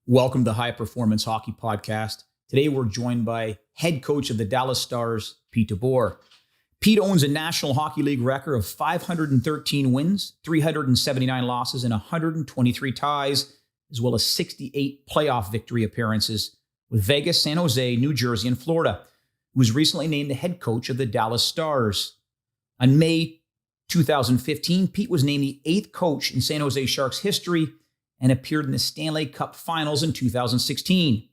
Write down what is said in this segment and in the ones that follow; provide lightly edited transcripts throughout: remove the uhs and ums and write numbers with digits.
Welcome to the High Performance Hockey Podcast. Today we're joined by head coach of the Dallas Stars, Pete DeBoer. Pete owns a National Hockey League record of 513 wins, 379 losses, and 123 ties, as well as 68 playoff victory appearances with Vegas, San Jose, New Jersey, and Florida. He was recently named the head coach of the Dallas Stars. On May 2015, Pete was named the 8th coach in San Jose Sharks history and appeared in the Stanley Cup finals in 2016.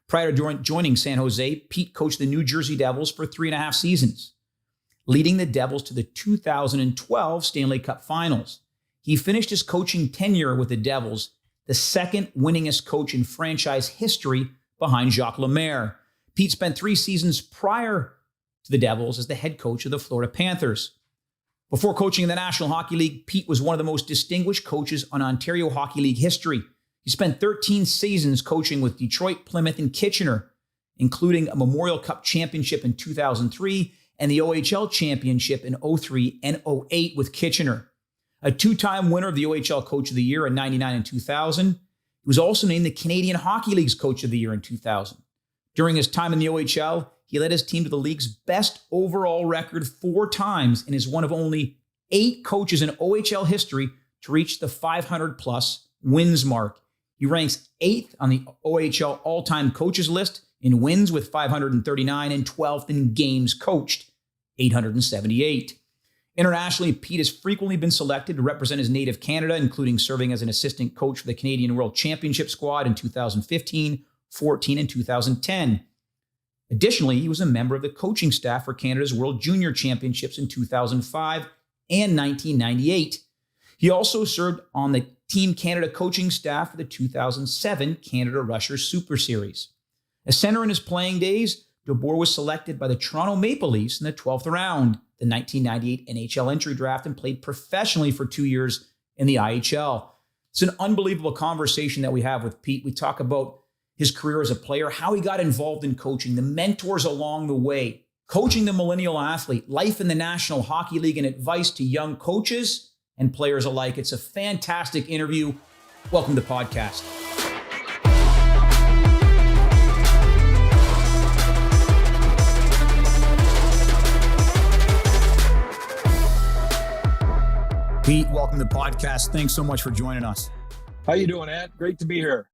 Prior to joining San Jose, Pete coached the New Jersey Devils for 3.5 seasons, leading the Devils to the 2012 Stanley Cup finals. He finished his coaching tenure with the Devils, the second winningest coach in franchise history behind Jacques Lemaire. Pete spent 3 seasons prior to the Devils as the head coach of the Florida Panthers. Before coaching in the National Hockey League, Pete was one of the most distinguished coaches on Ontario Hockey League history. He spent 13 seasons coaching with Detroit, Plymouth, and Kitchener, including a Memorial Cup championship in 2003 and the OHL championship in 2003 and 2008 with Kitchener. A 2-time winner of the OHL Coach of the Year in 1999 and 2000. He was also named the Canadian Hockey League's Coach of the Year in 2000. During his time in the OHL, he led his team to the league's best overall record 4 times and is one of only 8 coaches in OHL history to reach the 500-plus wins mark. He ranks 8th on the OHL all-time coaches list in wins with 539 and 12th in games coached, 878. Internationally, Pete has frequently been selected to represent his native Canada, including serving as an assistant coach for the Canadian World Championship squad in 2015, 14, and 2010. Additionally, he was a member of the coaching staff for Canada's World Junior Championships in 2005 and 1998. He also served on the Team Canada coaching staff for the 2007 Canada Rushers Super Series. A center in his playing days, DeBoer was selected by the Toronto Maple Leafs in the 12th round, the 1998 NHL entry draft, and played professionally for 2 years in the IHL. It's an unbelievable conversation that we have with Pete. We talk about his career as a player, how he got involved in coaching, the mentors along the way, coaching the millennial athlete, life in the National Hockey League, and advice to young coaches and players alike. It's a fantastic interview. Welcome to the podcast. Pete, welcome to the podcast. Thanks so much for joining us. How you doing, Ed? Great to be here.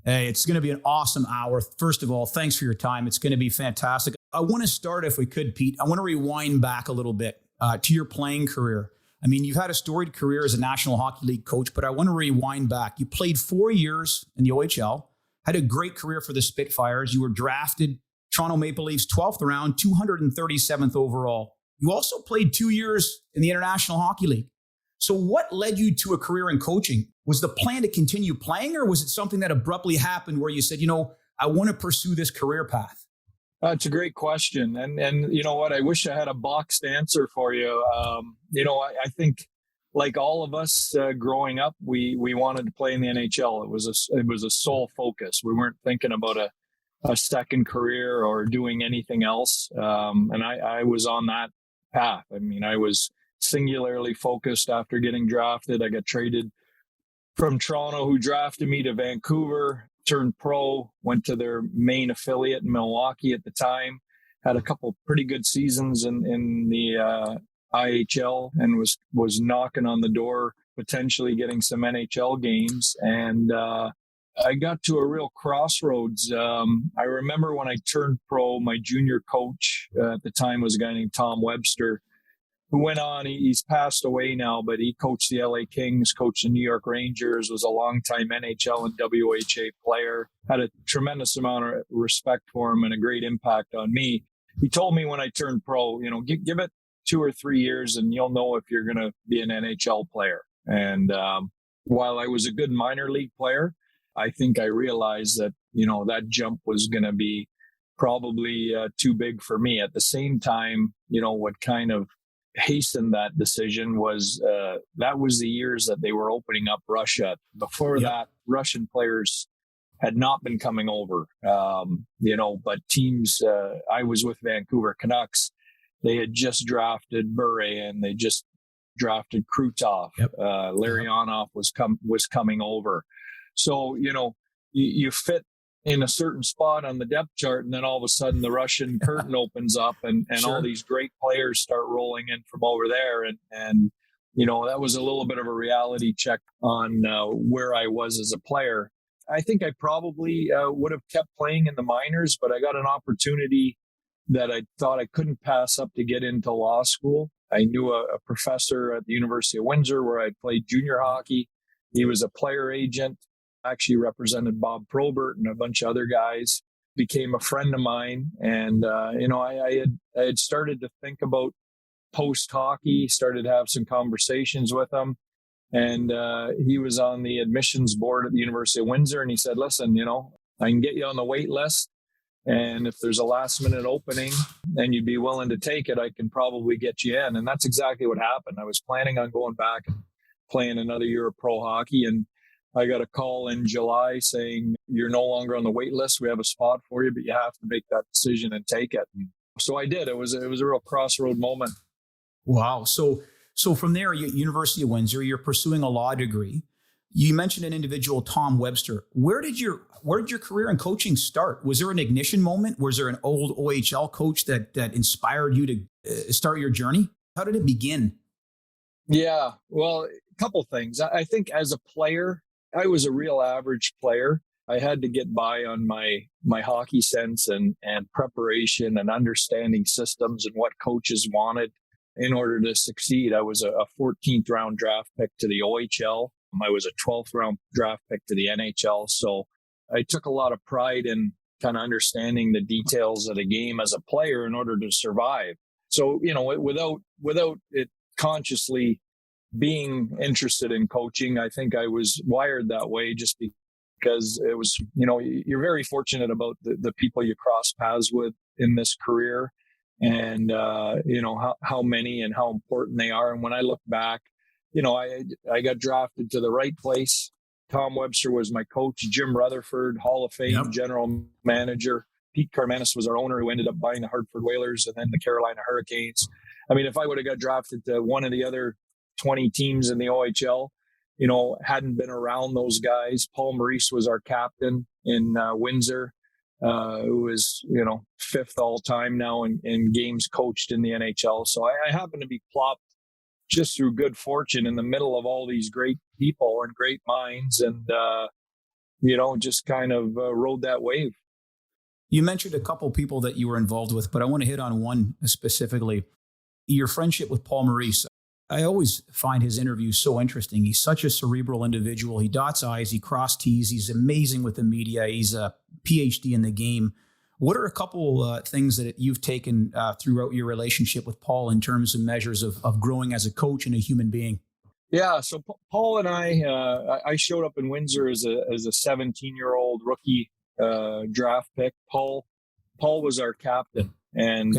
Hey, it's going to be an awesome hour. First of all, thanks for your time. It's going to be fantastic. I want to start, if we could, Pete, I want to rewind back a little bit to your playing career. I mean, you've had a storied career as a National Hockey League coach, but I want to rewind back. You played 4 years in the OHL, had a great career for the Spitfires. You were drafted Toronto Maple Leafs 12th round, 237th overall. You also played 2 years in the International Hockey League. So what led you to a career in coaching? Was the plan to continue playing, or was it something that abruptly happened where you said, I want to pursue this career path? It's a great question. And you know what? I wish I had a boxed answer for you. I think like all of us growing up, we wanted to play in the NHL. It was a sole focus. We weren't thinking about a second career or doing anything else. And I was on that path. I mean, I was singularly focused after getting drafted. I got traded from Toronto, who drafted me, to Vancouver, turned pro, went to their main affiliate in Milwaukee at the time, had a couple pretty good seasons in the IHL, and was knocking on the door, potentially getting some NHL games. And I got to a real crossroads. I remember when I turned pro, my junior coach at the time was a guy named Tom Webster, who went on, he's passed away now, but he coached the LA Kings, coached the New York Rangers, was a longtime NHL and WHA player, had a tremendous amount of respect for him and a great impact on me. He told me when I turned pro, give it 2 or 3 years and you'll know if you're going to be an NHL player. And while I was a good minor league player, I think I realized that, that jump was going to be probably too big for me. At the same time, what kind of hastened that decision was that was the years that they were opening up Russia. Before that, Russian players had not been coming over, but teams, I was with Vancouver Canucks. They had just drafted Bure and they just drafted Krutov. Larionov was coming over. So, you fit in a certain spot on the depth chart, and then all of a sudden the Russian curtain opens up, and Sure. all these great players start rolling in from over there. And that was a little bit of a reality check on where I was as a player. I think I probably would have kept playing in the minors, but I got an opportunity that I thought I couldn't pass up to get into law school. I knew a professor at the University of Windsor where I played junior hockey. He was a player agent, actually represented Bob Probert and a bunch of other guys, became a friend of mine. And, I had started to think about post hockey, started to have some conversations with him. And he was on the admissions board at the University of Windsor. And he said, listen, I can get you on the wait list. And if there's a last minute opening and you'd be willing to take it, I can probably get you in. And that's exactly what happened. I was planning on going back and playing another year of pro hockey. And I got a call in July saying, you're no longer on the wait list. We have a spot for you, but you have to make that decision and take it. And so I did. It was a real crossroad moment. Wow. So from there, University of Windsor, you're pursuing a law degree. You mentioned an individual, Tom Webster. Where did your career in coaching start? Was there an ignition moment? Was there an old OHL coach that inspired you to start your journey? How did it begin? Yeah, well, a couple things. I think as a player, I was a real average player. I had to get by on my hockey sense and preparation and understanding systems and what coaches wanted in order to succeed. I was a 14th round draft pick to the OHL. I was a 12th round draft pick to the NHL. So I took a lot of pride in kind of understanding the details of the game as a player in order to survive. So, without it consciously being interested in coaching, I think I was wired that way just because it was, you're very fortunate about the people you cross paths with in this career and, how many and how important they are. And when I look back, I got drafted to the right place. Tom Webster was my coach. Jim Rutherford, Hall of Fame general manager. Pete Carmenis was our owner, who ended up buying the Hartford Whalers and then the Carolina Hurricanes. I mean, if I would have got drafted to one of the other 20 teams in the OHL, hadn't been around those guys. Paul Maurice was our captain in Windsor, who was, fifth all time now in games coached in the NHL. So I happened to be plopped just through good fortune in the middle of all these great people and great minds, and just kind of rode that wave. You mentioned a couple people that you were involved with, but I want to hit on one specifically. Your friendship with Paul Maurice. I always find his interviews so interesting. He's such a cerebral individual. He dots I's, he cross T's. He's amazing with the media. He's a PhD in the game. What are a couple things that you've taken throughout your relationship with Paul in terms of measures of growing as a coach and a human being? Yeah, so Paul and I showed up in Windsor as a 17-year-old rookie draft pick. Paul was our captain, and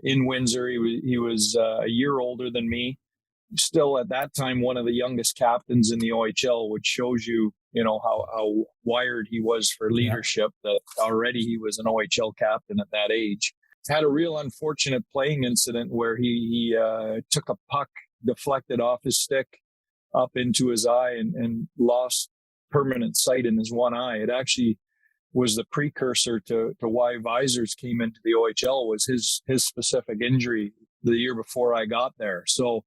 in Windsor he was a year older than me. Still at that time one of the youngest captains in the OHL, which shows you how wired he was for leadership. That already he was an OHL captain at that age. Had a real unfortunate playing incident where he took a puck deflected off his stick up into his eye and lost permanent sight in his one eye. It actually was the precursor to why visors came into the OHL, was his specific injury the year before I got there. So,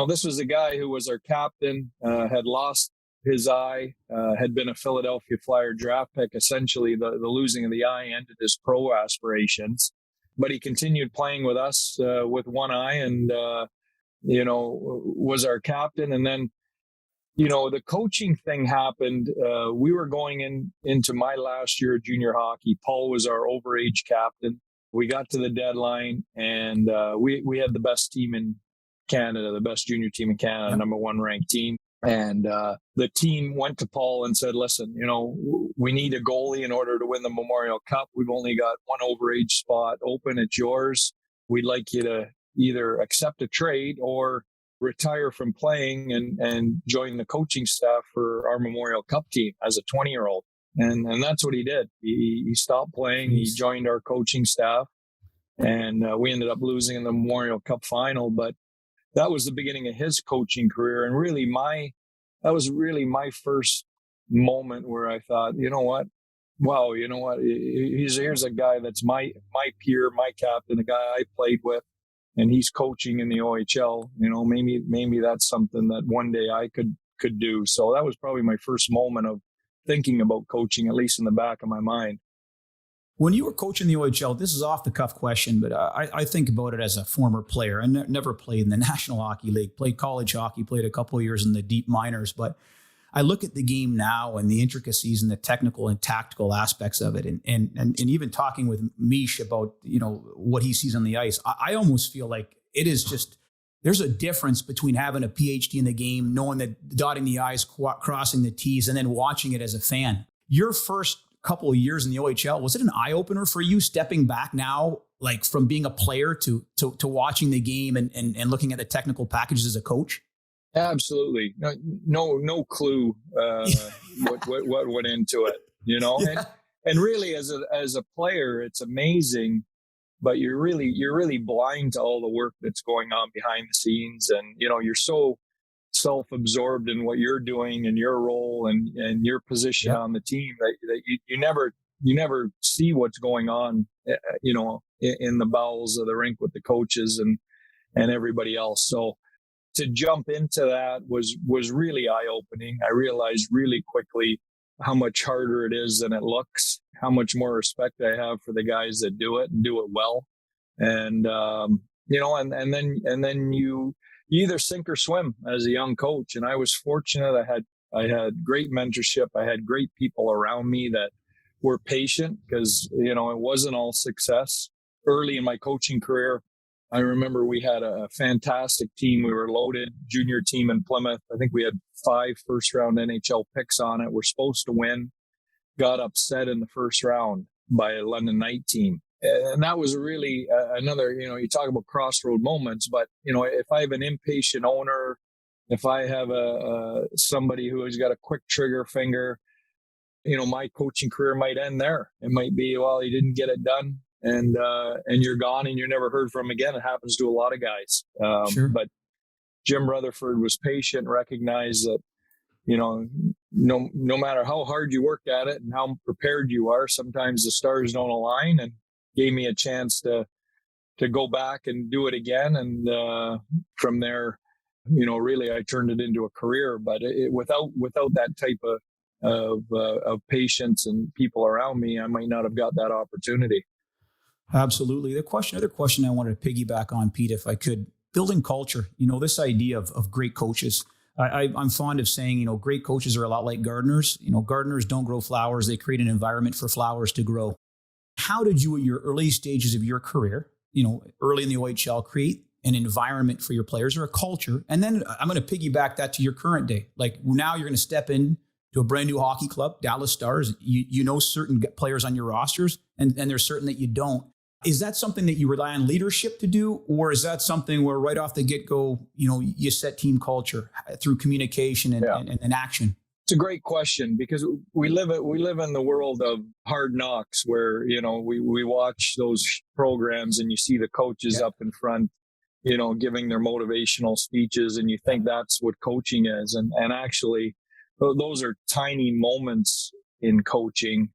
this was a guy who was our captain, had lost his eye, had been a Philadelphia Flyer draft pick. Essentially, the losing of the eye ended his pro aspirations, but he continued playing with us with one eye and, was our captain. And then, the coaching thing happened. We were going into my last year of junior hockey. Paul was our overage captain. We got to the deadline and we had the best team in Canada, the best junior team in Canada, number one ranked team. And the team went to Paul and said, listen, we need a goalie in order to win the Memorial Cup. We've only got one overage spot open. It's yours. We'd like you to either accept a trade or retire from playing and join the coaching staff for our Memorial Cup team as a 20-year-old. And that's what he did. He stopped playing. He joined our coaching staff, and we ended up losing in the Memorial Cup final. But that was the beginning of his coaching career. And really that was my first moment where I thought, you know what? Wow, you know what? Here's a guy that's my peer, my captain, a guy I played with, and he's coaching in the OHL. You know, maybe that's something that one day I could do. So that was probably my first moment of thinking about coaching, at least in the back of my mind. When you were coaching the OHL, this is off the cuff question, but I think about it as a former player. I never played in the National Hockey League, played college hockey, played a couple of years in the deep minors, but I look at the game now and the intricacies and the technical and tactical aspects of it. And even talking with Mish about, you know, what he sees on the ice, I almost feel like it is just, there's a difference between having a PhD in the game, knowing that dotting the I's, crossing the T's, and then watching it as a fan. Your first couple of years in the OHL, was it an eye opener for you stepping back now, like from being a player to watching the game and looking at the technical packages as a coach? Absolutely. No clue what went into it, you know? Yeah. And really as a player, it's amazing, but you're really blind to all the work that's going on behind the scenes. And, you know, you're so self-absorbed in what you're doing and your role and your position on the team that you never see what's going on, you know, in the bowels of the rink with the coaches and everybody else. So to jump into that was really eye-opening. I realized really quickly how much harder it is than it looks, how much more respect I have for the guys that do it and do it well. And, you know, and then you either sink or swim as a young coach. And I was fortunate. I had great mentorship. I had great people around me that were patient because, you know, it wasn't all success. Early in my coaching career, I remember we had a fantastic team. We were loaded, junior team in Plymouth. I think we had 5 first-round NHL picks on it. We're supposed to win. Got upset in the first round by a London Knight team. And that was really another, you know, you talk about crossroad moments, but, you know, if I have an impatient owner, if I have somebody who has got a quick trigger finger, you know, my coaching career might end there. It might be, well, he didn't get it done and you're gone and you're never heard from again. It happens to a lot of guys. Sure. But Jim Rutherford was patient, recognized that, you know, no matter how hard you work at it and how prepared you are, sometimes the stars don't align, and gave me a chance to go back and do it again. And from there, you know, really I turned it into a career, but without that type of patience and people around me, I might not have got that opportunity. Absolutely. Other question I wanted to piggyback on, Pete, if I could, building culture, you know, this idea of great coaches. I'm fond of saying, you know, great coaches are a lot like gardeners. You know, gardeners don't grow flowers. They create an environment for flowers to grow. How did you, at your early stages of your career, you know, early in the OHL, create an environment for your players or a culture? And then I'm going to piggyback that to your current day. Like now you're going to step in to a brand new hockey club, Dallas Stars. You know certain players on your rosters, and there's certain that you don't. Is that something that you rely on leadership to do? Or is that something where right off the get-go, you know, you set team culture through communication and action? It's a great question because we live in the world of hard knocks where, you know, we watch those programs and you see the coaches up in front, you know, giving their motivational speeches, and you think that's what coaching is. And actually, those are tiny moments in coaching.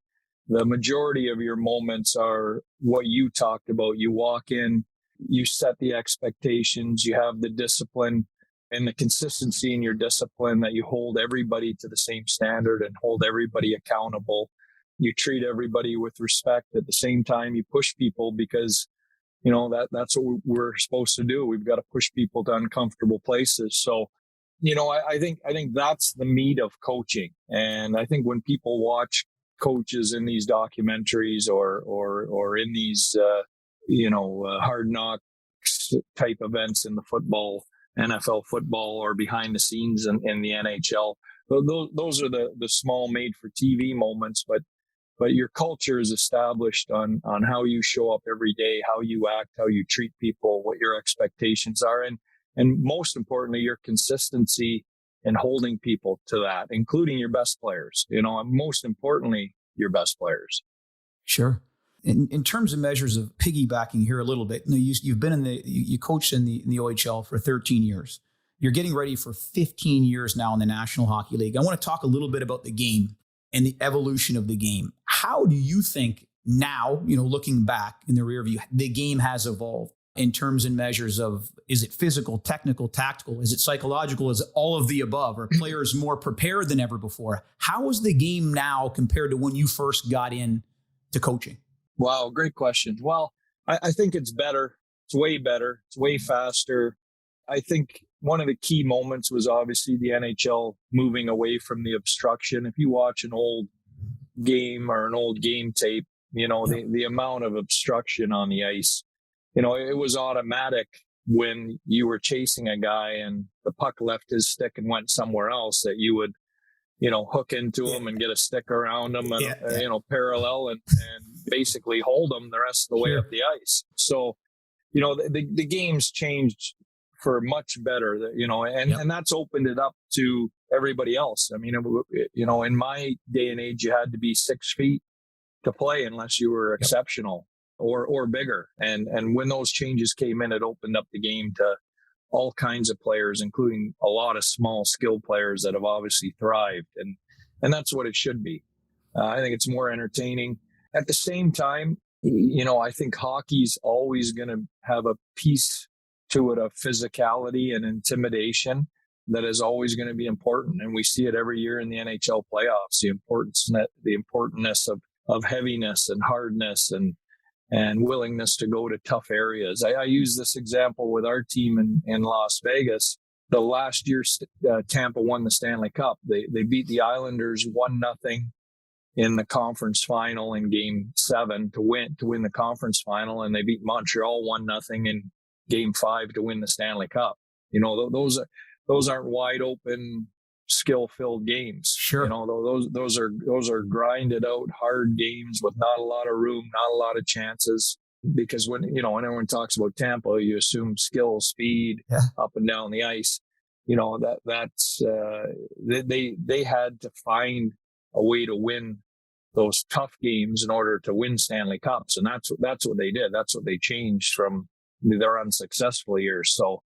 The majority of your moments are what you talked about. You walk in, you set the expectations, you have the discipline and the consistency in your discipline that you hold everybody to the same standard and hold everybody accountable. You treat everybody with respect. At the same time, you push people because, you know, that's what we're supposed to do. We've got to push people to uncomfortable places. So, you know, I think that's the meat of coaching. And I think when people watch coaches in these documentaries or in these, hard knocks type events in the football, NFL football, or behind the scenes in the NHL, those are the small made for TV moments, but your culture is established on how you show up every day, how you act, how you treat people, what your expectations are. And most importantly, your consistency in holding people to that, including your best players, you know, and most importantly, your best players. Sure. In terms of measures of piggybacking here a little bit, you know, you've been you coached in the OHL for 13 years. You're getting ready for 15 years now in the National Hockey League. I want to talk a little bit about the game and the evolution of the game. How do you think now, looking back in the rear view, the game has evolved in terms and measures of, is it physical, technical, tactical? Is it psychological? Is it all of the above? Are players more prepared than ever before? How is the game now compared to when you first got in to coaching? Wow, great question. Well, I think it's better. It's way better. It's way faster. I think one of the key moments was obviously the NHL moving away from the obstruction. If you watch an old game or an old game tape, the amount of obstruction on the ice, it was automatic when you were chasing a guy and the puck left his stick and went somewhere else that you would, hook into him and get a stick around him and, parallel and basically hold him the rest of the way up the ice. So, the game's changed for much better, and that's opened it up to everybody else. I mean, in my day and age, you had to be 6 feet to play unless you were exceptional or bigger. And when those changes came in, it opened up the game to all kinds of players, including a lot of small skill players that have obviously thrived. And that's what it should be. I think it's more entertaining. At the same time, I think hockey's always going to have a piece to it of physicality and intimidation that is always going to be important. And we see it every year in the NHL playoffs, the importance of heaviness and hardness and willingness to go to tough areas. I use this example with our team in Las Vegas. The last year, Tampa won the Stanley Cup. They beat the Islanders 1-0 in the conference final in Game 7 to win the conference final, and they beat Montreal 1-0 in Game 5 to win the Stanley Cup. Those aren't wide open, skill-filled games. Sure. Those are grinded out hard games with not a lot of room, not a lot of chances. Because when everyone talks about Tampa, you assume skill, speed, up and down the ice. That's they had to find a way to win those tough games in order to win Stanley Cups, and that's what they did. That's what they changed from their unsuccessful years. So,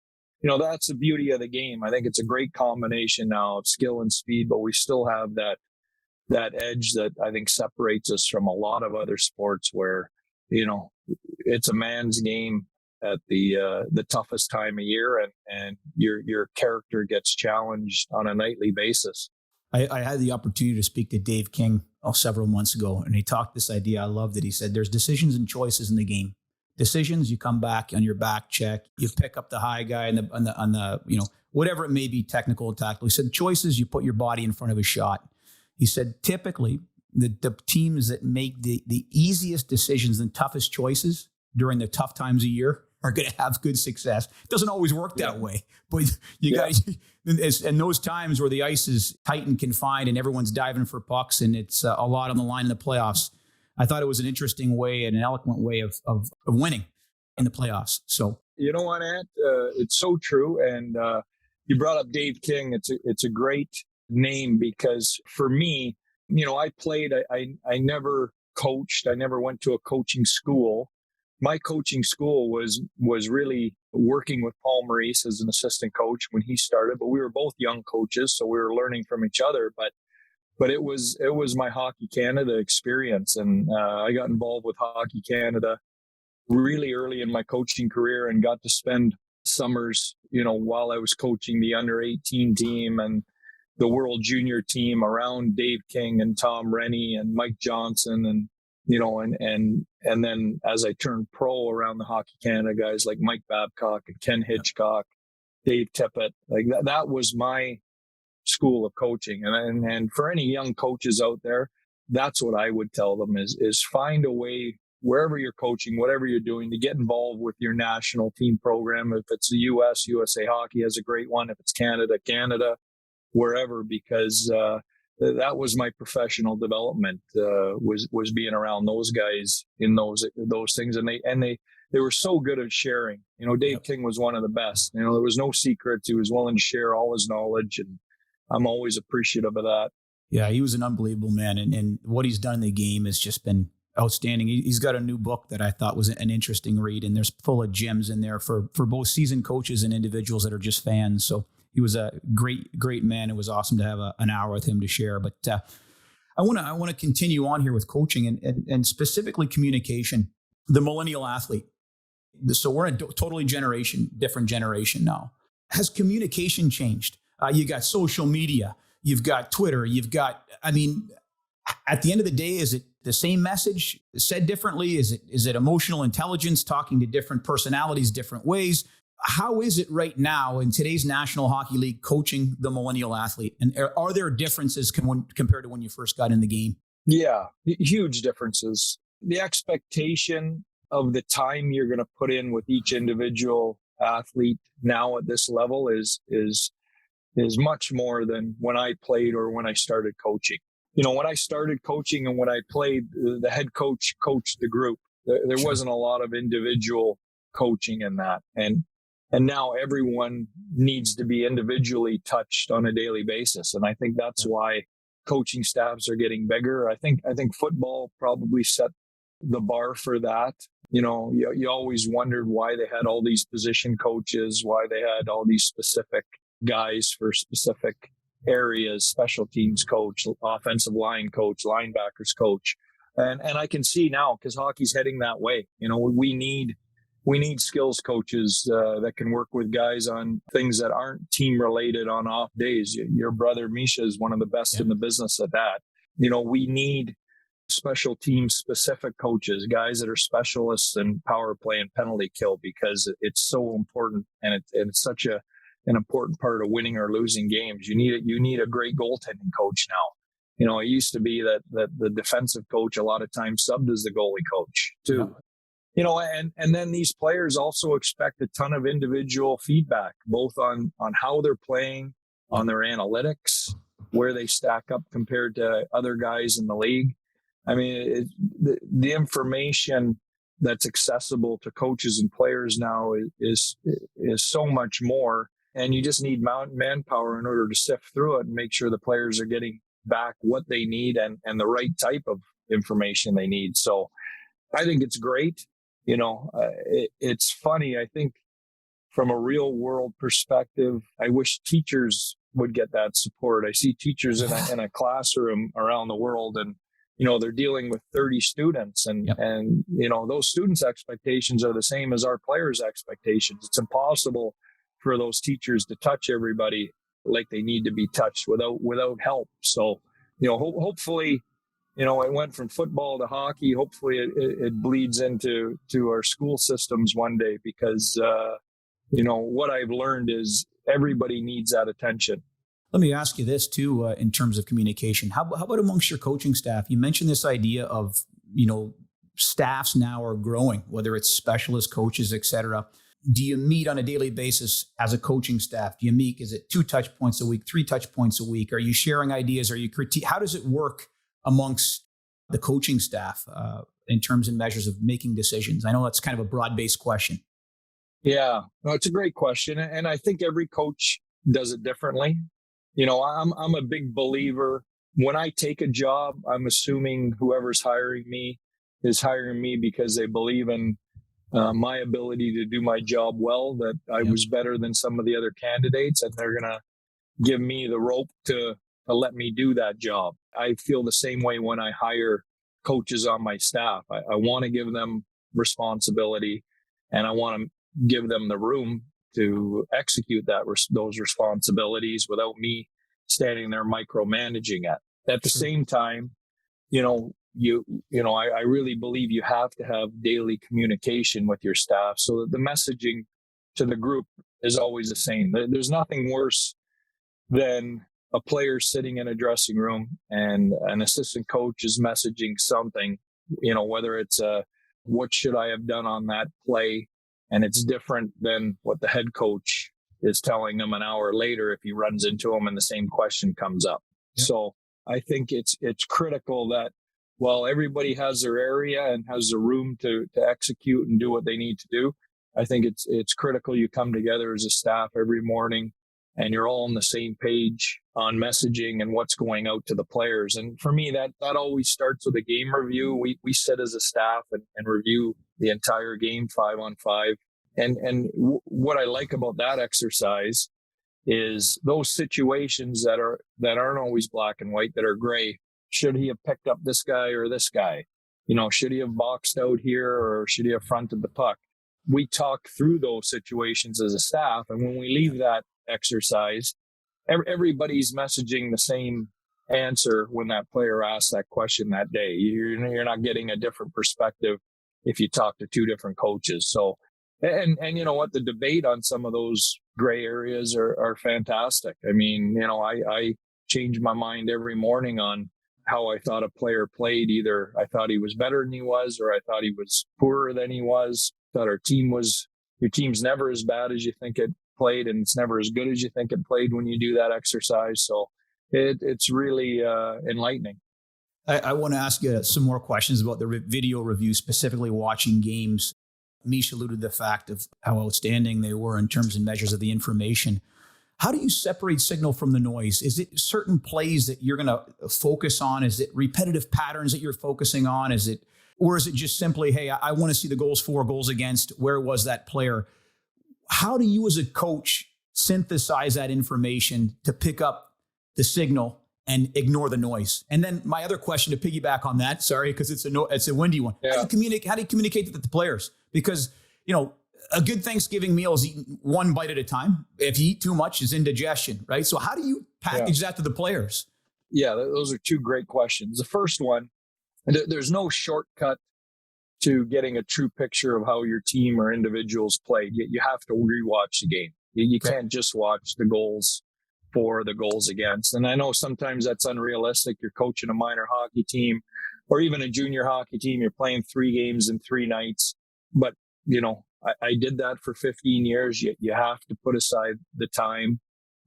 that's the beauty of the game. I think it's a great combination now of skill and speed, but we still have that edge that I think separates us from a lot of other sports where, it's a man's game at the toughest time of year, and your character gets challenged on a nightly basis. I had the opportunity to speak to Dave King several months ago, and he talked this idea. I loved it. He said, there's decisions and choices in the game. Decisions, you come back on your back check, you pick up the high guy on the whatever it may be, technical or tactical. He said, choices, you put your body in front of a shot. He said, typically, the teams that make the easiest decisions and toughest choices during the tough times of year are going to have good success. It doesn't always work that way, but you guys, and those times where the ice is tight and confined and everyone's diving for pucks and it's a lot on the line in the playoffs, I thought it was an interesting way and an eloquent way of winning in the playoffs. So, you know what, Ant? It's so true. And you brought up Dave King. It's a great name because for me, I played, I never coached. I never went to a coaching school. My coaching school was really working with Paul Maurice as an assistant coach when he started, but we were both young coaches, so we were learning from each other. But it was my Hockey Canada experience, and I got involved with Hockey Canada really early in my coaching career and got to spend summers, while I was coaching the under-18 team and the World Junior team around Dave King and Tom Rennie and Mike Johnson and then as I turned pro around the Hockey Canada guys like Mike Babcock and Ken Hitchcock, Dave Tippett, like that was my school of coaching. And for any young coaches out there, that's what I would tell them is find a way wherever you're coaching, whatever you're doing, to get involved with your national team program. If it's the US, USA Hockey has a great one. If it's Canada, wherever, because that was my professional development, was being around those guys in those things. And they were so good at sharing. Dave King was one of the best. There was no secrets. He was willing to share all his knowledge, and I'm always appreciative of that. Yeah, he was an unbelievable man. And what he's done in the game has just been outstanding. He's got a new book that I thought was an interesting read, and there's full of gems in there for both seasoned coaches and individuals that are just fans. So He was a great man. It was awesome to have an hour with him to share. But I want to continue on here with coaching and specifically communication. The millennial athlete. So we're in a totally different generation now. Has communication changed? You got social media, you've got Twitter, at the end of the day, is it the same message said differently? Is it emotional intelligence talking to different personalities, different ways? How is it right now in today's National Hockey League coaching the millennial athlete? And are there differences compared to when you first got in the game? Yeah, huge differences. The expectation of the time you're going to put in with each individual athlete now at this level is much more than when I played or when I started coaching. When I started coaching and when I played, the head coach coached the group. There wasn't a lot of individual coaching in that. And now everyone needs to be individually touched on a daily basis. And I think that's why coaching staffs are getting bigger. I think football probably set the bar for that. You always wondered why they had all these position coaches, why they had all these specific guys for specific areas, special teams coach, offensive line coach, linebackers coach. And I can see now, because hockey's heading that way. We need skills coaches that can work with guys on things that aren't team related on off days. Your brother Misha is one of the best in the business at that. We need special team specific coaches, guys that are specialists in power play and penalty kill, because it's so important and it's such an important part of winning or losing games. You need a great goaltending coach now. It used to be that the defensive coach a lot of times subbed as the goalie coach too. And then these players also expect a ton of individual feedback, both on how they're playing, on their analytics, where they stack up compared to other guys in the league. The information that's accessible to coaches and players now is so much more. And you just need manpower in order to sift through it and make sure the players are getting back what they need and the right type of information they need. So I think it's great. It's funny. I think from a real world perspective, I wish teachers would get that support. I see teachers in a classroom around the world, and they're dealing with 30 students and those students' expectations are the same as our players' expectations. It's impossible for those teachers to touch everybody like they need to be touched without help. So, hopefully, it went from football to hockey. Hopefully it bleeds into our school systems one day, because, what I've learned is everybody needs that attention. Let me ask you this too, in terms of communication. How about amongst your coaching staff? You mentioned this idea of, staffs now are growing, whether it's specialist coaches, et cetera. Do you meet on a daily basis as a coaching staff? Do you meet, is it 2 touch points a week, 3 touch points a week? Are you sharing ideas? Are you how does it work amongst the coaching staff in terms and measures of making decisions? I know that's kind of a broad-based question. Yeah, no, it's a great question. And I think every coach does it differently. I'm a big believer. When I take a job, I'm assuming whoever's hiring me is hiring me because they believe in my ability to do my job well, that I was better than some of the other candidates, and they're going to give me the rope to let me do that job. I feel the same way when I hire coaches on my staff. I want to give them responsibility, and I want to give them the room to execute those responsibilities without me standing there micromanaging it. At the same time, I really believe you have to have daily communication with your staff so that the messaging to the group is always the same. There's nothing worse than a player sitting in a dressing room and an assistant coach is messaging something, whether it's what should I have done on that play? And it's different than what the head coach is telling them an hour later if he runs into them and the same question comes up. Yep. So I think it's critical that while everybody has their area and has the room to execute and do what they need to do, I think it's critical you come together as a staff every morning and you're all on the same page on messaging and what's going out to the players. And for me, that always starts with a game review. We sit as a staff and review the entire game 5-on-5. And what I like about that exercise is those situations that aren't always black and white, that are gray. Should he have picked up this guy or this guy? Should he have boxed out here or should he have fronted the puck? We talk through those situations as a staff. And when we leave that exercise, everybody's messaging the same answer when that player asks that question that day. You're not getting a different perspective if you talk to two different coaches. So, and you know what, the debate on some of those gray areas are fantastic. I mean, I change my mind every morning on how I thought a player played. Either I thought he was better than he was, or I thought he was poorer than he was. Thought your team's never as bad as you think it played, and it's never as good as you think it played when you do that exercise. So it's really enlightening. I want to ask you some more questions about the video review, specifically watching games. Misha alluded to the fact of how outstanding they were in terms and measures of the information. How do you separate signal from the noise? Is it certain plays that you're going to focus on? Is it repetitive patterns that you're focusing on? Or is it just simply, hey, I want to see the goals for, goals against, where was that player? How do you as a coach synthesize that information to pick up the signal and ignore the noise? And then my other question to piggyback on that, sorry, because it's a windy one. Yeah. How do you communicate to the players? Because, a good Thanksgiving meal is eaten one bite at a time. If you eat too much, it's indigestion, right? So how do you package that to the players? Yeah, those are two great questions. The first one, there's no shortcut to getting a true picture of how your team or individuals played. You have to rewatch the game. You can't just watch the goals for, the goals against. And I know sometimes that's unrealistic. You're coaching a minor hockey team or even a junior hockey team. You're playing 3 games in 3 nights. But, I did that for 15 years. You have to put aside the time.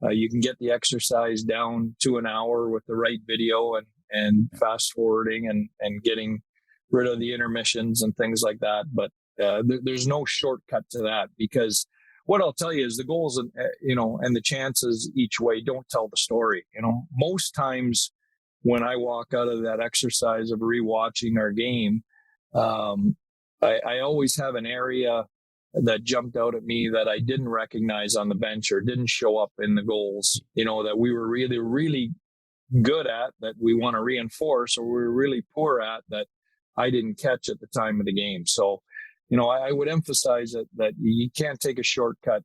You can get the exercise down to an hour with the right video and fast forwarding and getting rid of the intermissions and things like that. But there's no shortcut to that, because what I'll tell you is the goals and the chances each way don't tell the story. Most times when I walk out of that exercise of rewatching our game, I always have an area that jumped out at me that I didn't recognize on the bench or didn't show up in the goals, that we were really, really good at, that we want to reinforce, or we were really poor at, that I didn't catch at the time of the game. So, I would emphasize that you can't take a shortcut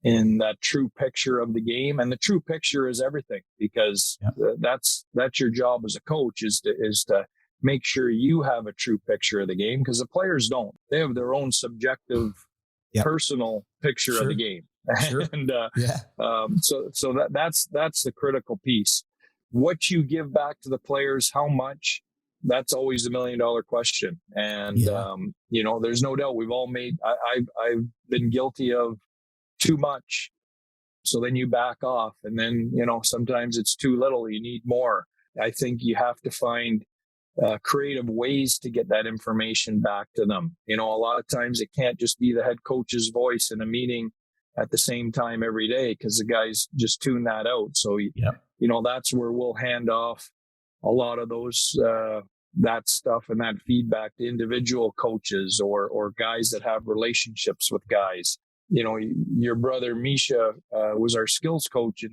in that true picture of the game. And the true picture is everything, because that's your job as a coach is to make sure you have a true picture of the game, because the players don't. They have their own subjective, personal picture of the game. Sure. And so that's the critical piece. What you give back to the players, how much, that's always the $1 million question. And there's no doubt we've all I've been guilty of too much. So then you back off, and then sometimes it's too little. You need more. I think you have to find creative ways to get that information back to them. A lot of times it can't just be the head coach's voice in a meeting at the same time every day, because the guys just tune that out. So, that's where we'll hand off a lot of those, that stuff and that feedback to individual coaches or guys that have relationships with guys. Your brother Misha was our skills coach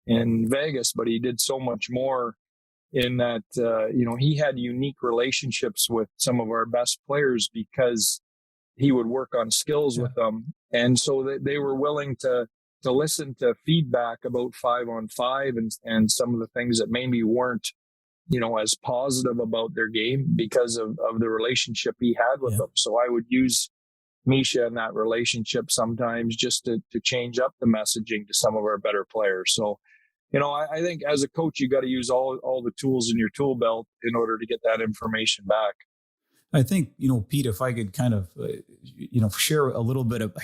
in Vegas, but he did so much more in that, he had unique relationships with some of our best players because he would work on skills with them. And so they were willing to listen to feedback about 5-on-5 and some of the things that maybe weren't, as positive about their game because of the relationship he had with them. So I would use Misha in that relationship sometimes just to change up the messaging to some of our better players. So, I think as a coach, you got to use all the tools in your tool belt in order to get that information back. I think, Pete, if I could kind of, share a little bit of,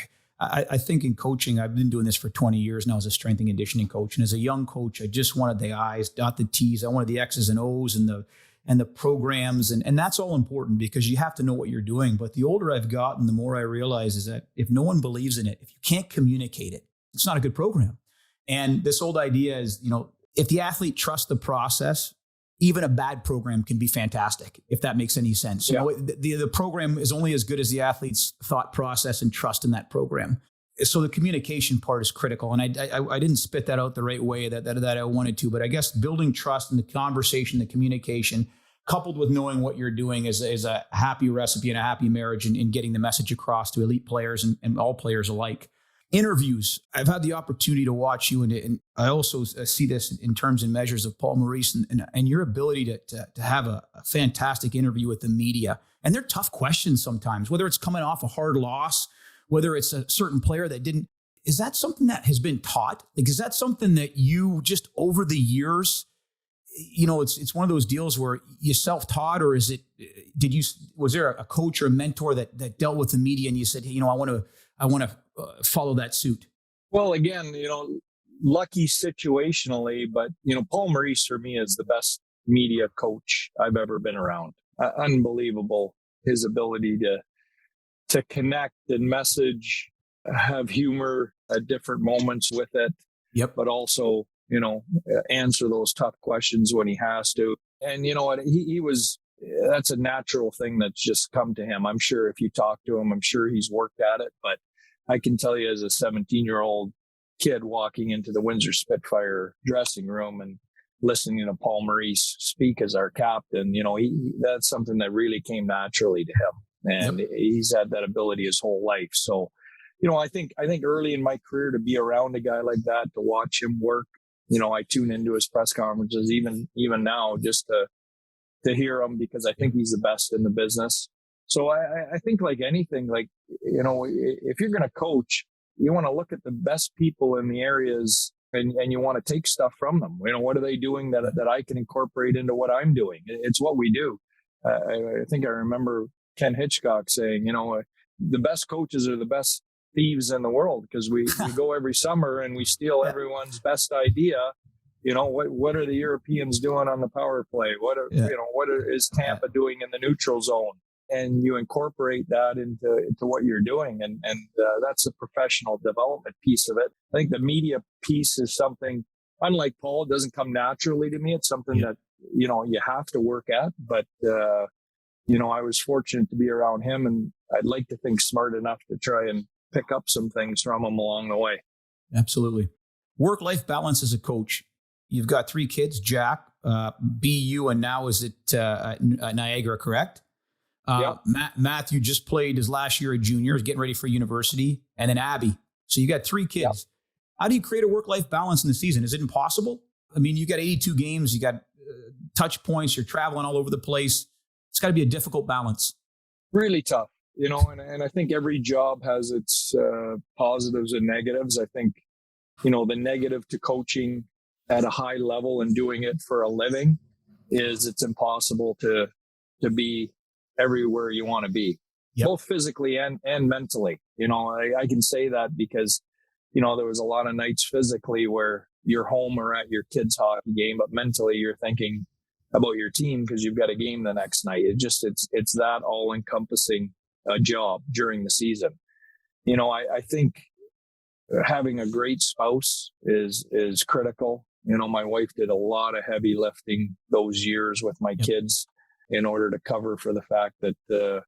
I think in coaching, I've been doing this for 20 years now as a strength and conditioning coach. And as a young coach, I just wanted the I's, dot the T's. I wanted the X's and O's and the programs. And that's all important because you have to know what you're doing. But the older I've gotten, the more I realize is that if no one believes in it, if you can't communicate it, it's not a good program. And this old idea is, if the athlete trusts the process, even a bad program can be fantastic, if that makes any sense. The program is only as good as the athlete's thought process and trust in that program. So the communication part is critical, and I didn't spit that out the right way that I wanted to, but I guess building trust in the conversation, the communication, coupled with knowing what you're doing is a happy recipe and a happy marriage in getting the message across to elite players and all players alike. Interviews. I've had the opportunity to watch you, and I also see this in terms and measures of Paul Maurice and your ability to have a fantastic interview with the media. And they're tough questions sometimes, whether it's coming off a hard loss, whether it's a certain player that didn't. Is that something that has been taught? Like, is that something that you just over the years, it's one of those deals where you self-taught, or is it, was there a coach or a mentor that dealt with the media and you said, hey, I want to follow that suit? Well, again, lucky situationally, but, Paul Maurice for me is the best media coach I've ever been around. Unbelievable. His ability to connect and message, have humor at different moments with it. Yep. But also, answer those tough questions when he has to. And you know what? That's a natural thing that's just come to him. I'm sure if you talk to him, I'm sure he's worked at it. But I can tell you as a 17-year-old kid walking into the Windsor Spitfire dressing room and listening to Paul Maurice speak as our captain, that's something that really came naturally to him. And yep. He's had that ability his whole life. So, I think early in my career to be around a guy like that, to watch him work, I tune into his press conferences even now just to hear him, because I think he's the best in the business. So I think like anything, if you're going to coach, you want to look at the best people in the areas and you want to take stuff from them. What are they doing that I can incorporate into what I'm doing? It's what we do. I think I remember Ken Hitchcock saying, the best coaches are the best thieves in the world, because we go every summer and we steal everyone's best idea. What are the Europeans doing on the power play? What is Tampa doing in the neutral zone? And you incorporate that into what you're doing. And that's a professional development piece of it. I think the media piece is something, unlike Paul, it doesn't come naturally to me. It's something that, you have to work at. But, I was fortunate to be around him, and I'd like to think smart enough to try and pick up some things from him along the way. Absolutely. Work-life balance as a coach. You've got 3 kids, Jack, BU, and now is it Niagara, correct? Yep. Matthew just played his last year at juniors, getting ready for university, and then Abby. So you got 3 kids. Yep. How do you create a work-life balance in the season? Is it impossible? I mean, you got 82 games, you got touch points, you're traveling all over the place. It's got to be a difficult balance. Really tough, and I think every job has its positives and negatives. I think, the negative to coaching at a high level and doing it for a living is it's impossible to be everywhere you want to be, yep. Both physically and mentally. I can say that because, there was a lot of nights physically where you're home or at your kid's hockey game, but mentally you're thinking about your team because you've got a game the next night. It's that all encompassing job during the season. I think having a great spouse is critical. My wife did a lot of heavy lifting those years with my kids in order to cover for the fact that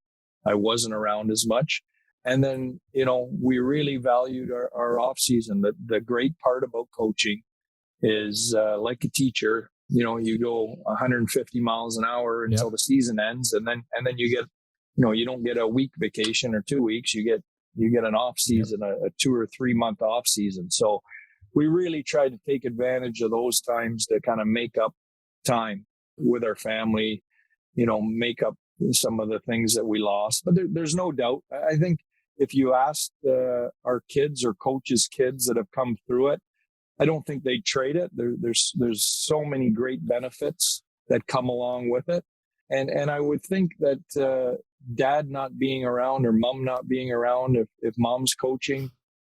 I wasn't around as much. And then, we really valued our off season. The great part about coaching is like a teacher, you go 150 miles an hour until the season ends. And then you get, you don't get a week vacation or 2 weeks. You get an off season, a 2 or 3 month off season. So we really tried to take advantage of those times to kind of make up time with our family, make up some of the things that we lost. But there's no doubt. I think if you asked our kids or coaches' kids that have come through it, I don't think they'd trade it. There's so many great benefits that come along with it. And I would think that dad not being around or mom not being around, if mom's coaching,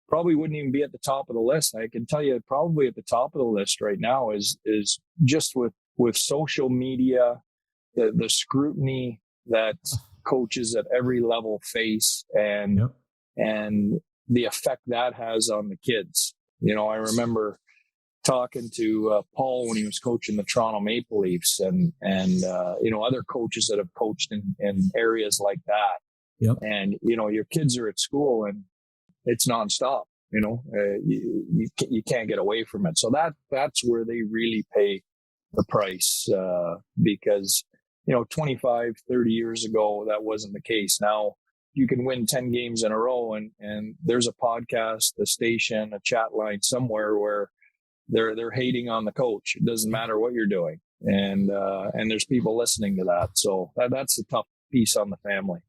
probably wouldn't even be at the top of the list. I can tell you probably at the top of the list right now is just with social media, the scrutiny that coaches at every level face and the effect that has on the kids. I remember talking to Paul when he was coaching the Toronto Maple Leafs and other coaches that have coached in areas like that. Yep. And, your kids are at school and it's nonstop. You can't get away from it. So that's where they really pay the price, because 25, 30 years ago, that wasn't the case. Now you can win 10 games in a row and there's a podcast, a station, a chat line somewhere where they're hating on the coach. It doesn't matter what you're doing. And there's people listening to that. So that's the tough piece on the family.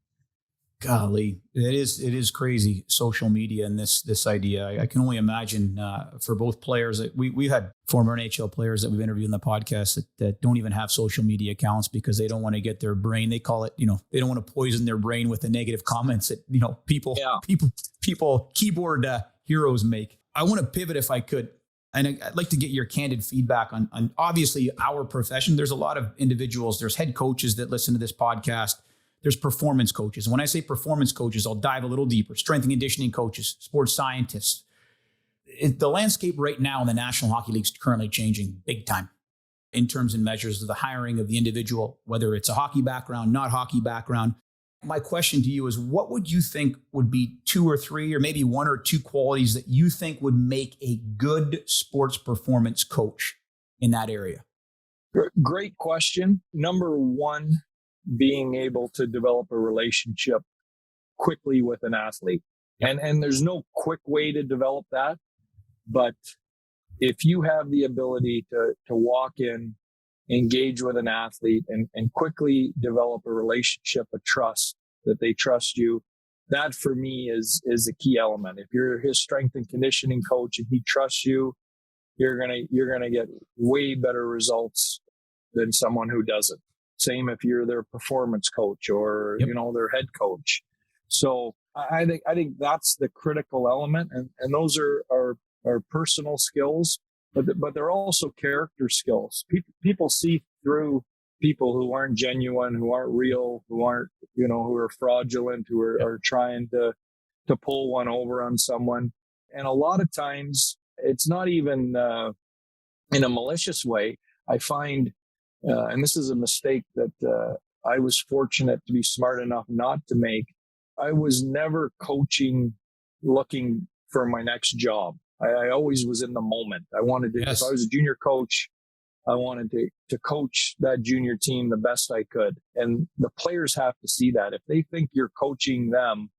Golly, it is crazy, social media and this idea. I can only imagine for both players. We've had former NHL players that we've interviewed in the podcast that don't even have social media accounts because they don't want to get their brain. They call it, they don't want to poison their brain with the negative comments that people keyboard heroes make. I want to pivot if I could, and I'd like to get your candid feedback on obviously our profession. There's a lot of individuals. There's head coaches that listen to this podcast. There's performance coaches. And when I say performance coaches, I'll dive a little deeper. Strength and conditioning coaches, sports scientists. The landscape right now in the National Hockey League is currently changing big time in terms and measures of the hiring of the individual, whether it's a hockey background, not hockey background. My question to you is, what would you think would be 2 or 3 or maybe 1 or 2 qualities that you think would make a good sports performance coach in that area? Great question. Number 1, being able to develop a relationship quickly with an athlete. And there's no quick way to develop that. But if you have the ability to walk in, engage with an athlete and quickly develop a relationship of trust, that they trust you, that for me is a key element. If you're his strength and conditioning coach and he trusts you, you're gonna get way better results than someone who doesn't. Same if you're their performance coach or their head coach. So I think that's the critical element, and those are personal skills, but they're also character skills. People see through people who aren't genuine, who aren't real, who aren't who are fraudulent, who are trying to pull one over on someone. And a lot of times it's not even in a malicious way. I find. And this is a mistake that I was fortunate to be smart enough not to make. I was never coaching looking for my next job. I always was in the moment. I wanted to, if I was a junior coach, I wanted to coach that junior team the best I could. And the players have to see that. If they think you're coaching them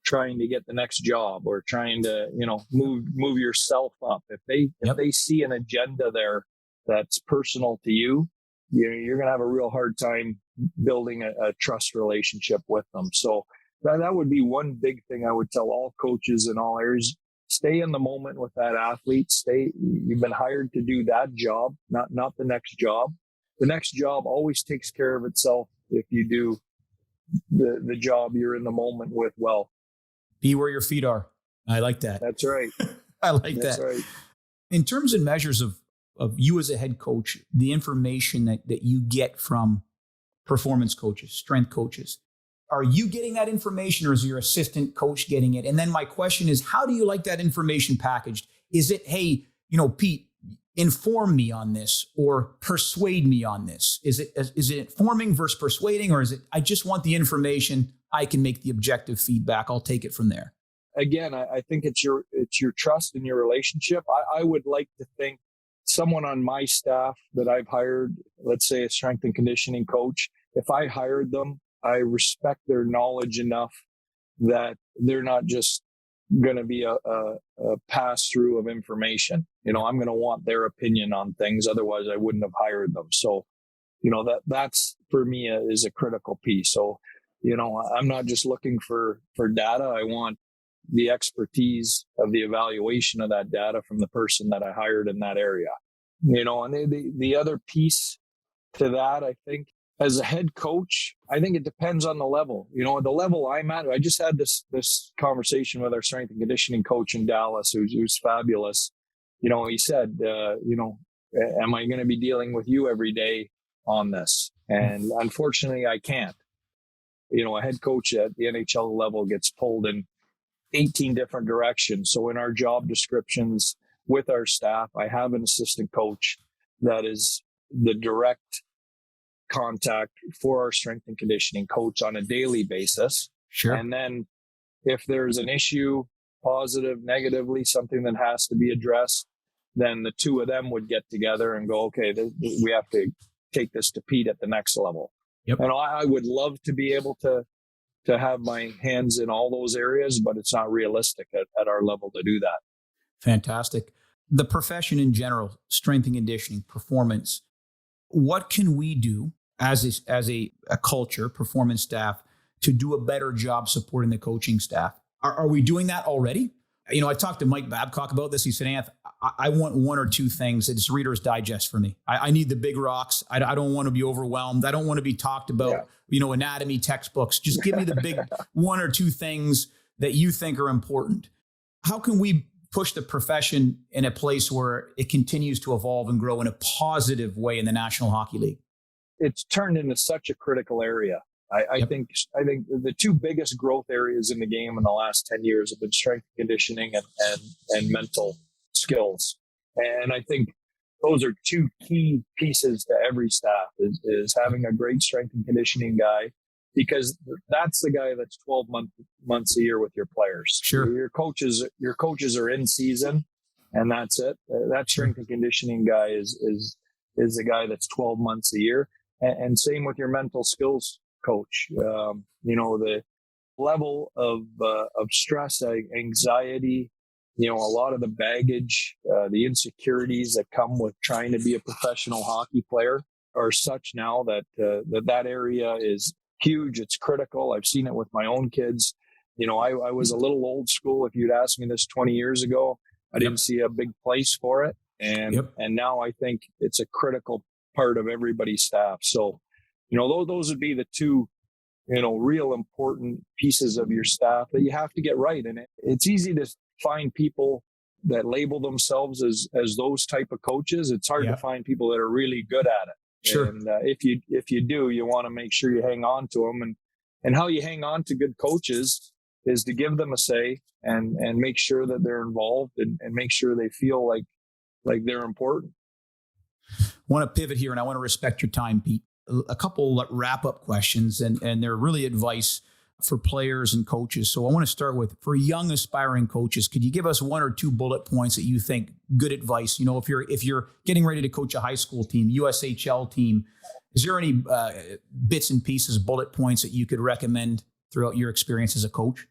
trying to get the next job or trying to, move yourself up, if they see an agenda there that's personal to you, you're going to have a real hard time building a trust relationship with them. So that would be one big thing I would tell all coaches in all areas. Stay in the moment with that athlete. You've been hired to do that job, not the next job. The next job always takes care of itself if you do the job you're in the moment with well. Be where your feet are. I like that. That's right. I like that. That's right. In terms and measures of you as a head coach, the information that you get from performance coaches, strength coaches, are you getting that information or is your assistant coach getting it? And then my question is, how do you like that information packaged? Is it, hey, Pete, inform me on this or persuade me on this? Is it informing versus persuading, or is it, I just want the information, I can make the objective feedback, I'll take it from there? Again, I think it's your trust in your relationship. I would like to think someone on my staff that I've hired, let's say a strength and conditioning coach, if I hired them, I respect their knowledge enough that they're not just going to be a pass through of information. I'm going to want their opinion on things. Otherwise I wouldn't have hired them. So, that's for me is a critical piece. So, I'm not just looking for data. I want the expertise of the evaluation of that data from the person that I hired in that area. And the other piece to that, I think, as a head coach, I think it depends on the level. At the level I'm at, I just had this conversation with our strength and conditioning coach in Dallas, who's fabulous. He said, am I going to be dealing with you every day on this? And unfortunately, I can't. A head coach at the NHL level gets pulled in 18 different directions. So in our job descriptions with our staff, I have an assistant coach that is the direct contact for our strength and conditioning coach on a daily basis. Sure. And then if there's an issue positive, negatively, something that has to be addressed, then the two of them would get together and go, okay, we have to take this to Pete at the next level. Yep. And I would love to be able to have my hands in all those areas, but it's not realistic at our level to do that. Fantastic. The profession in general, strength and conditioning, performance. What can we do as a culture, performance staff, to do a better job supporting the coaching staff? Are we doing that already? You know, I talked to Mike Babcock about this. He said, Anth, I want one or two things. It's Reader's Digest for me. I need the big rocks. I don't want to be overwhelmed. I don't want to be talked about, anatomy textbooks. Just give me the big one or two things that you think are important. How can we push the profession in a place where it continues to evolve and grow in a positive way in the National Hockey League? It's turned into such a critical area. I think the two biggest growth areas in the game in the last 10 years have been strength and conditioning and mental skills. And I think those are two key pieces to every staff is having a great strength and conditioning guy, because that's the guy that's 12 months a year with your players. Sure. Your coaches are in season, and that's it. That strength and conditioning guy is the guy that's 12 months a year. And same with your mental skills coach. The level of stress, anxiety, a lot of the baggage, the insecurities that come with trying to be a professional hockey player are such now that that area is huge. It's critical. I've seen it with my own kids. I was a little old school. If you'd asked me this 20 years ago, I didn't see a big place for it. And now I think it's a critical part of everybody's staff. So, those would be the two, real important pieces of your staff that you have to get right. And it's easy to find people that label themselves as those type of coaches. It's hard to find people that are really good at it. Sure. And if you do, you want to make sure you hang on to them. And how you hang on to good coaches is to give them a say and make sure that they're involved and make sure they feel like they're important. I want to pivot here, and I want to respect your time, Pete. A couple wrap-up questions, and they're really advice for players and coaches. So I want to start with, for young aspiring coaches, could you give us one or two bullet points that you think good advice? If you're getting ready to coach a high school team, USHL team, is there any bits and pieces, bullet points that you could recommend throughout your experience as a coach?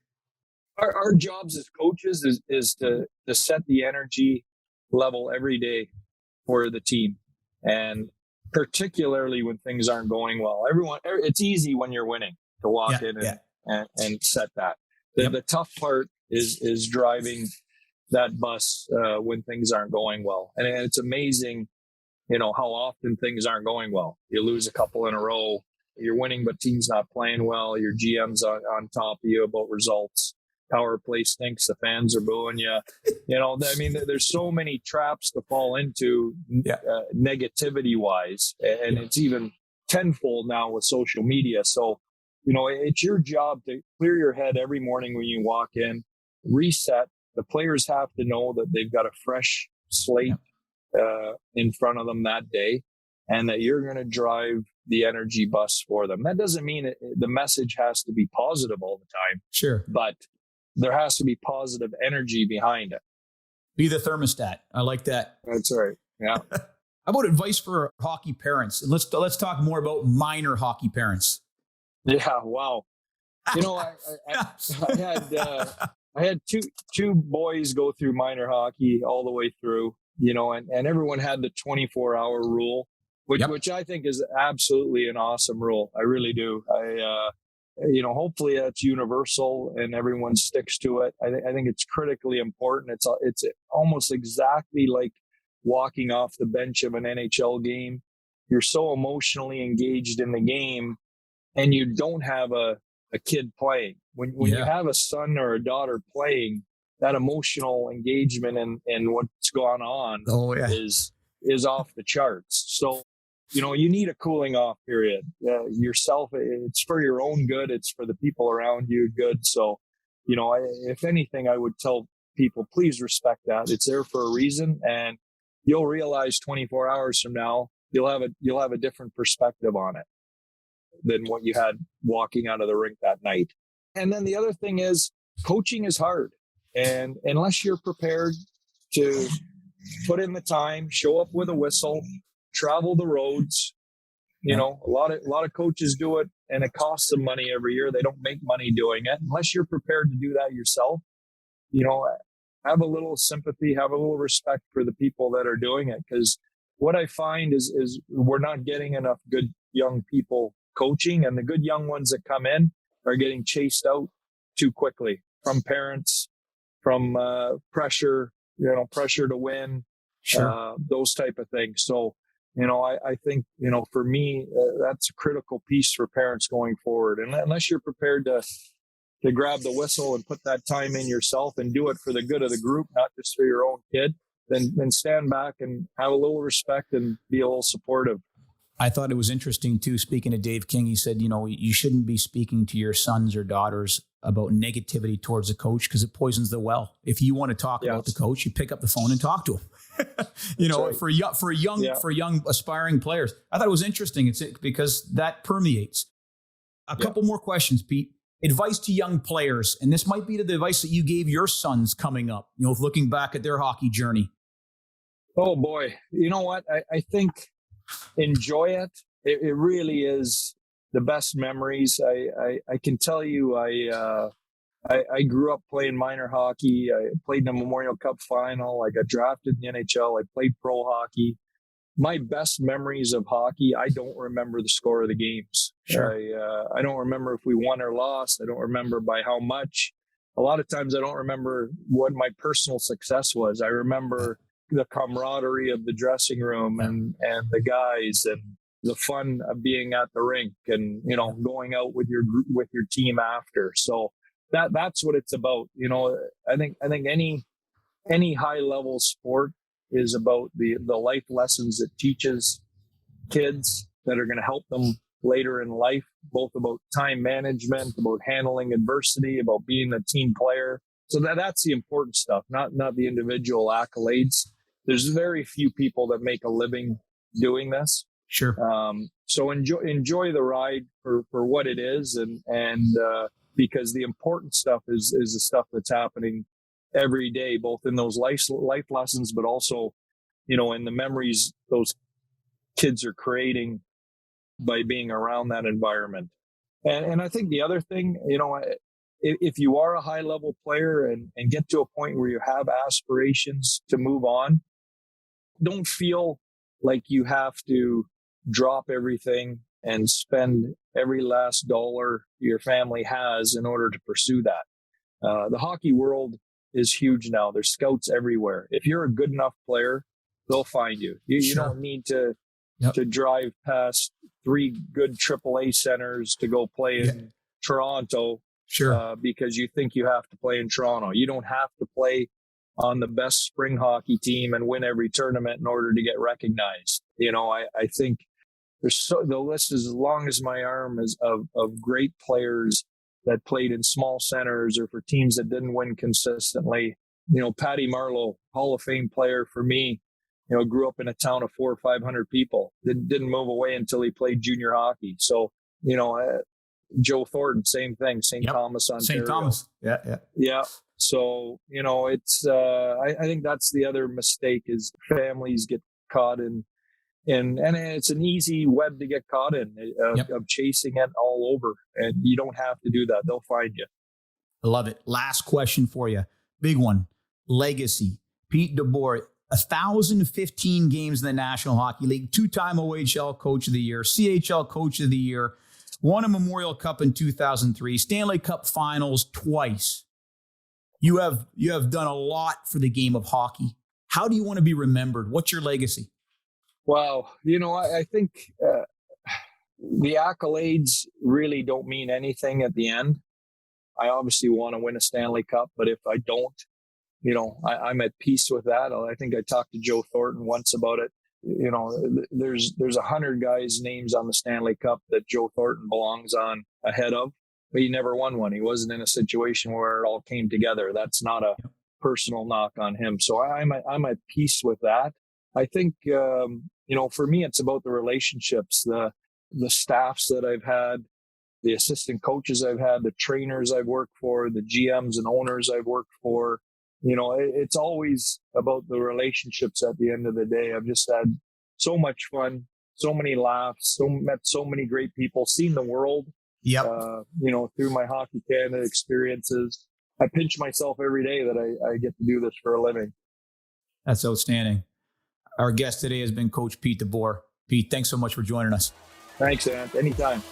Our jobs as coaches is to set the energy level every day for the team. And particularly when things aren't going well, it's easy when you're winning to walk in and set that. The tough part is driving that bus when things aren't going well. And it's amazing, how often things aren't going well. You lose a couple in a row, you're winning, but team's not playing well. Your GM's on top of you about results. Power play stinks. The fans are booing you. There's so many traps to fall into negativity wise. And it's even tenfold now with social media. So, it's your job to clear your head every morning when you walk in, reset. The players have to know that they've got a fresh slate in front of them that day, and that you're going to drive the energy bus for them. That doesn't mean the message has to be positive all the time. Sure. But there has to be positive energy behind it. Be the thermostat. I like that. That's right. Yeah. How about advice for hockey parents? And let's talk more about minor hockey parents. Yeah. Wow. I had two boys go through minor hockey all the way through, and everyone had the 24-hour rule, which I think is absolutely an awesome rule. I really do. Hopefully that's universal and everyone sticks to it. I think it's critically important. It's almost exactly like walking off the bench of an NHL game. You're so emotionally engaged in the game, and you don't have a kid playing. When you have a son or a daughter playing, that emotional engagement in what's gone on is off the charts. So, you need a cooling off period. Yourself, it's for your own good. It's for the people around you good. So, if anything, I would tell people, please respect that. It's there for a reason, and you'll realize 24 hours from now, you'll have a different perspective on it than what you had walking out of the rink that night. And then the other thing is, coaching is hard. And unless you're prepared to put in the time, show up with a whistle, travel the roads, a lot of coaches do it and it costs them money every year. They don't make money doing it. Unless you're prepared to do that yourself, have a little sympathy, have a little respect for the people that are doing it. Because what I find is we're not getting enough good young people coaching, and the good young ones that come in are getting chased out too quickly from parents, from pressure to win, those type of things. So, I think, for me, that's a critical piece for parents going forward. And unless you're prepared to grab the whistle and put that time in yourself and do it for the good of the group, not just for your own kid, then stand back and have a little respect and be a little supportive. I thought it was interesting too, speaking to Dave King, he said, you shouldn't be speaking to your sons or daughters about negativity towards the coach because it poisons the well. If you want to talk about the coach, you pick up the phone and talk to him. Right. for young aspiring players. I thought it was interesting. It's because that permeates. A couple more questions, Pete. Advice to young players, and this might be the advice that you gave your sons coming up, looking back at their hockey journey. Oh boy. You know what? I think enjoy it. It really is the best memories. I can tell you, I grew up playing minor hockey. I played in the Memorial Cup final. I got drafted in the NHL. I played pro hockey. My best memories of hockey, I don't remember the score of the games. Sure. I don't remember if we won or lost. I don't remember by how much. A lot of times I don't remember what my personal success was. I remember the camaraderie of the dressing room and the guys and the fun of being at the rink and, going out with your group, with your team after. So that's what it's about. I think any high level sport is about the life lessons it teaches kids that are going to help them later in life, both about time management, about handling adversity, about being a team player. So that's the important stuff, not the individual accolades. There's very few people that make a living doing this. Sure. So enjoy the ride for what it is. And because the important stuff is the stuff that's happening every day, both in those life lessons, but also, in the memories those kids are creating by being around that environment. And I think the other thing, if you are a high level player and get to a point where you have aspirations to move on, don't feel like you have to drop everything and spend every last dollar your family has in order to pursue that. The hockey world is huge now. There's scouts everywhere. If you're a good enough player, they'll find you. You don't need to drive past 3 good AAA centers to go play in Toronto because you think you have to play in Toronto. You don't have to play on the best spring hockey team and win every tournament in order to get recognized. I think the list is as long as my arm is of great players that played in small centers or for teams that didn't win consistently. Patty Marleau, Hall of Fame player for me, grew up in a town of 400 or 500 people. Didn't move away until he played junior hockey. So, Joe Thornton, same thing, St. Thomas, Ontario. St. Thomas. Yeah. So, it's, I think that's the other mistake is families get caught in, and it's an easy web to get caught in of chasing it all over. And you don't have to do that. They'll find you. I love it. Last question for you. Big one. Legacy. Pete DeBoer, 1,015 games in the National Hockey League, 2-time OHL Coach of the Year, CHL Coach of the Year, won a Memorial Cup in 2003, Stanley Cup Finals twice. You have done a lot for the game of hockey. How do you want to be remembered? What's your legacy? Wow. I think the accolades really don't mean anything at the end. I obviously want to win a Stanley Cup, but if I don't, I'm at peace with that. I think I talked to Joe Thornton once about it. There's 100 guys' names on the Stanley Cup that Joe Thornton belongs on ahead of, but he never won one. He wasn't in a situation where it all came together. That's not a personal knock on him. So I'm at peace with that. I think, for me, it's about the relationships, the staffs that I've had, the assistant coaches I've had, the trainers I've worked for, the GMs and owners I've worked for. It's always about the relationships at the end of the day. I've just had so much fun, so many laughs, met so many great people, seen the world, Yep. Through my Hockey Canada experiences. I pinch myself every day that I get to do this for a living. That's outstanding. Our guest today has been Coach Pete DeBoer. Pete, thanks so much for joining us. Thanks, Ant. Anytime.